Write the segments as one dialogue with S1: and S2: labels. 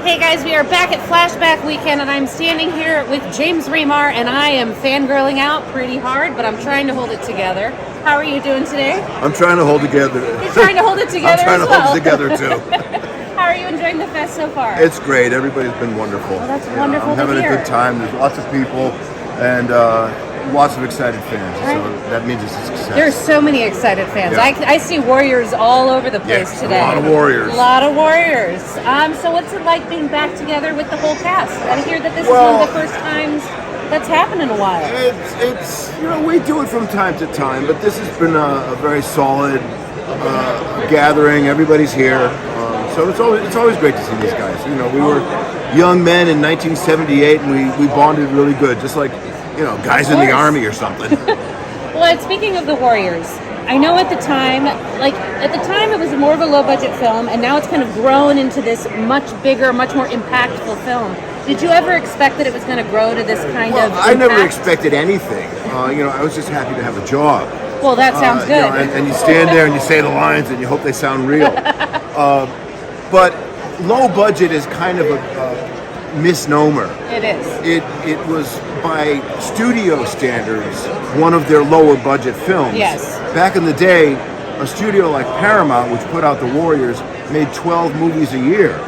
S1: Hey guys, we are back at Flashback weekend and I'm standing here with James Remar and I am fangirling out pretty hard, but I'm trying to hold it together. How are you doing today?
S2: I'm trying to hold together.
S1: You're trying to hold it together
S2: I'm trying
S1: as
S2: to hold it together too.
S1: How are you enjoying the fest so far?
S2: It's great. Everybody's been wonderful.
S1: Well, that's wonderful
S2: I'm having
S1: to hear.
S2: a good time. There's lots of people and lots of excited fans.
S1: Right.
S2: So that means it's a success.
S1: There's so many excited fans.
S2: Yeah.
S1: I see Warriors all over the place
S2: Yes,
S1: today.
S2: a lot of Warriors.
S1: A lot of Warriors. So what's it like being back together with the whole cast? I hear that this is one of the first times that's happened in a while.
S2: It's we do it from time to time, but this has been a very solid gathering. Everybody's here, so it's always great to see these guys. We were young men in 1978, and we bonded really good, just like guys in the army or something.
S1: Well, and speaking of the Warriors, I know at the time it was more of a low-budget film, and now it's kind of grown into this much bigger, much more impactful film. Did you ever expect that it was going to grow to this kind of impact?
S2: I never expected anything. I was just happy to have a job.
S1: Well, that sounds good.
S2: And you stand there and you say the lines and you hope they sound real. But low budget is kind of a misnomer.
S1: It is.
S2: It was, by studio standards, one of their lower budget films.
S1: Yes.
S2: Back in the day, a studio like Paramount, which put out The Warriors, made 12 movies a year.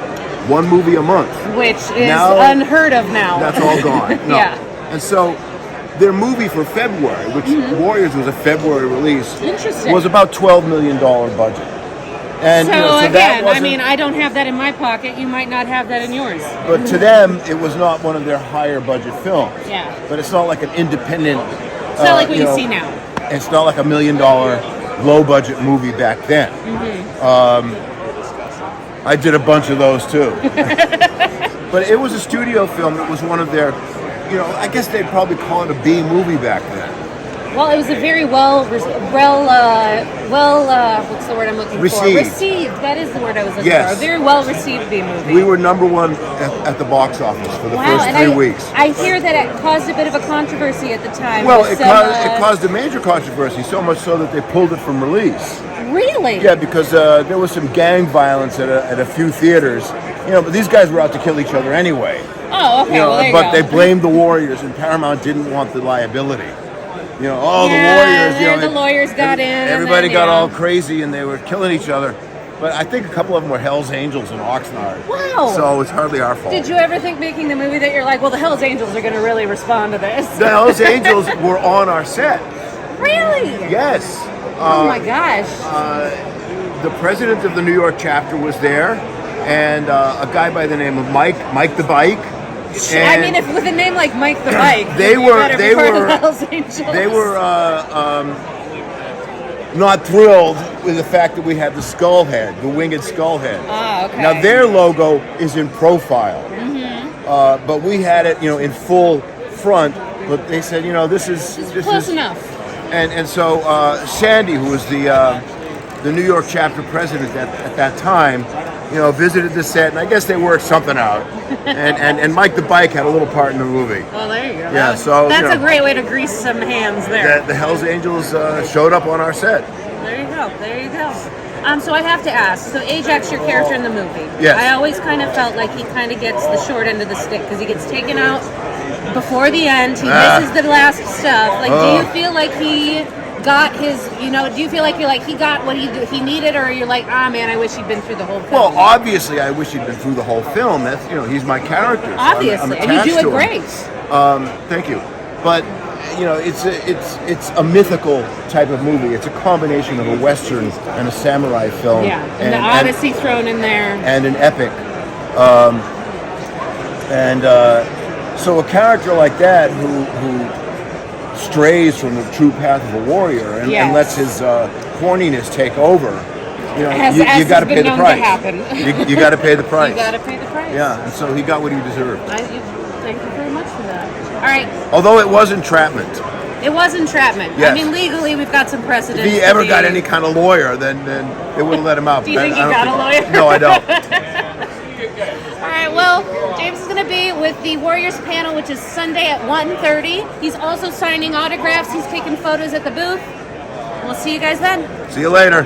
S2: One movie a month.
S1: Which is unheard of now.
S2: That's all gone. No.
S1: Yeah.
S2: And so their movie for February, which Warriors was a February release, was about $12 million budget. And
S1: so again, I don't have that in my pocket. You might not have that in yours.
S2: But to them, it was not one of their higher budget films.
S1: Yeah.
S2: But it's not like an independent.
S1: It's not like what you see now.
S2: It's not like $1 million low budget movie back then. I did a bunch of those too. But it was a studio film. It was one of their, I guess they'd probably call it a B movie back then.
S1: Well, it was a very what's the word I'm looking for? Received. That is the word I was looking for. A very well received B movie.
S2: We were number one at the box office for the first 3 weeks.
S1: I hear that it caused a bit of a controversy at the time.
S2: Well, it caused a major controversy, so much so that they pulled it from release.
S1: Really?
S2: Yeah, because there was some gang violence at a few theaters. But these guys were out to kill each other anyway.
S1: Oh, okay.
S2: But they blamed the Warriors, and Paramount didn't want the liability. The Warriors.
S1: The lawyers got in.
S2: Everybody got all crazy, and they were killing each other. But I think a couple of them were Hell's Angels in Oxnard.
S1: Wow.
S2: So it's hardly our fault.
S1: Did you ever think making the movie that you're like, well, the Hell's Angels are going to really respond to this?
S2: The Hell's Angels were on our set.
S1: Really?
S2: Yes.
S1: Oh my gosh.
S2: The president of the New York chapter was there, and a guy by the name of Mike the Bike. And
S1: if with a name like Mike the Bike,
S2: they were not thrilled with the fact that we had the skull head, the winged skull head.
S1: Ah, okay.
S2: Now their logo is in profile, but we had it, in full front. But they said, this is
S1: close enough.
S2: And so Sandy, who was the New York chapter president at that time, visited the set, and I guess they worked something out. And Mike the Bike had a little part in the movie.
S1: Well, there you go.
S2: Yeah, so
S1: that's a great way to grease some hands there.
S2: The Hells Angels showed up on our set.
S1: There you go. There you go. So I have to ask. So Ajax, your character in the movie.
S2: Yes.
S1: I always kind of felt like he kind of gets the short end of the stick because he gets taken out before the end. He misses the last stuff. Like, do you feel like he got his, do you feel like you're like, he got what he needed, or you're like, man, I wish he'd been through the whole film?
S2: Well, obviously, I wish he'd been through the whole film. That's, he's my character. So
S1: obviously,
S2: I'm
S1: and you do it great.
S2: Thank you. But, it's a mythical type of movie. It's a combination of a Western and a samurai film.
S1: Yeah, and the Odyssey thrown in there.
S2: And an epic. So a character like that who strays from the true path of a warrior and lets his corniness take over, you got to pay the price. You got to pay the price.
S1: You got to pay the price.
S2: Yeah, and so he got what he deserved.
S1: Thank you very much for that. All right.
S2: Although it was entrapment.
S1: It was entrapment.
S2: Yes.
S1: I mean, legally, we've got some precedent.
S2: If he ever got any kind of lawyer, then they wouldn't let him out.
S1: Do you think he got a lawyer?
S2: No, I don't.
S1: All right, well, James is going to be with the Warriors panel, which is Sunday at 1:30. He's also signing autographs. He's taking photos at the booth. We'll see you guys then.
S2: See you later.